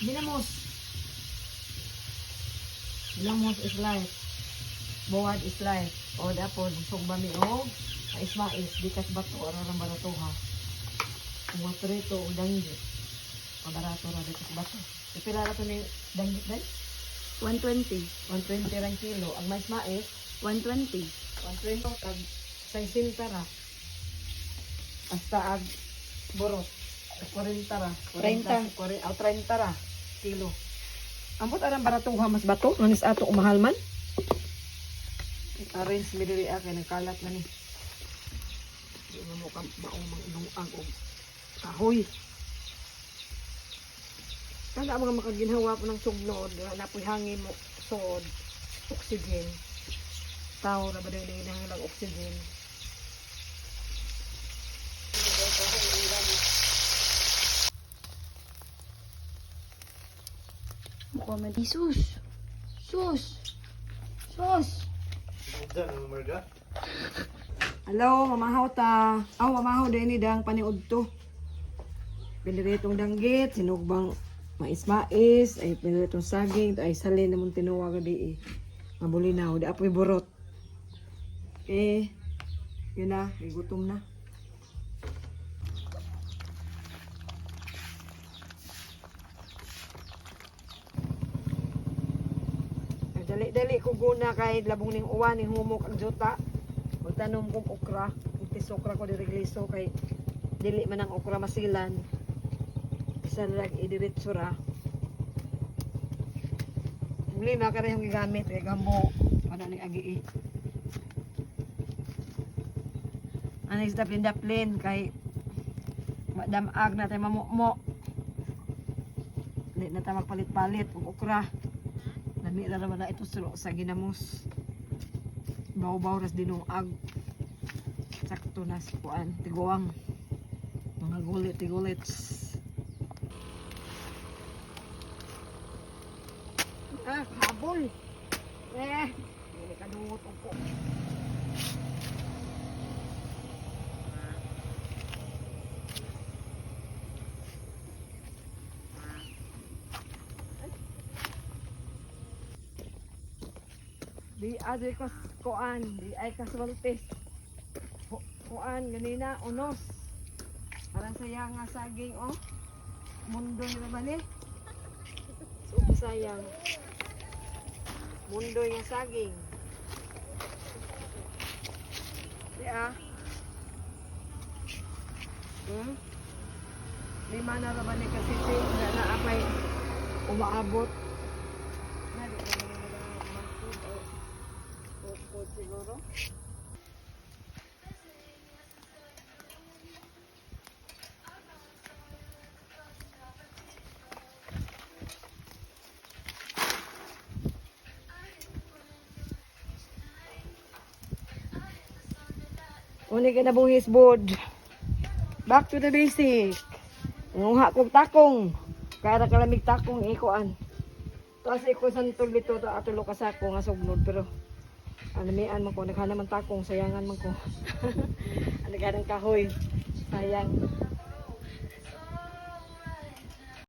Binamos. Binamos is life. Buwad is life. O dapon, sugbami o mais dikas bato, ararang barato ha. Kung prito o danggit. O barato ra dikas bato. Ipila na ito ni danggit dahil? 120. 120 rang kilo. Ang mais 120. 120 kag 60 ra. Hasta ag borot. 40 ra. 30. 30 ra kilo. Ambot arang baratong hamas bato, nanis ato umahal man. Arrange mi diri kay nagkalat na ni. Di mo ka maumang ilungag og kahoy. Kada mga makaginhawa po ng sugnod, na po'y hangin mo sod, oxygen. Tao na ba din lang oxygen. Sus! Sus! Sus! Hello, mamahaw ta. Aw, mamahaw din ni dang paniud to. Piliritong danggit, sinugbang mais, ay piliritong saging, ay salin namang tinuwag di eh. Mabulinaw, di apoy burot. Yun na, may gutom na. Dali-dali ko guna kay labong ning uwan ning humok ang juta. Magtanom kong okra, itis okra ko dirigliso kay dili man ang okra masilan. Isa lang idiretso ra. Muli na kare yung gigamit kay gambo para ning agi. Anis daplin kay madamag na tayo mamukmo. Dili na tayo magpalit-palit og okra. Lami na naman na ito sa ginamos. Baw-baw ras dinungag. Sakto na sa kuan. Tiguang. Mga gulit-gulits. Habol. Hindi ka duot ko. Di adre ko kuan, di ay kaswaltes. Kuan ganina unos. Parang sayang nga saging oh. Mundo ni naman eh. So sayang. Mundo nga saging. Di Lima na naman ni kasi na apay umaabot. Siguro. Uni ka na buhis bod. Back to the basic. Nguha kong takong. Kaya kalamig takong ikuan. Tapos iko santol dito to atulo ka sako nga sugnod pero anamian man ko, naghana man takong, sayangan man ko. Anaganang kahoy, sayang.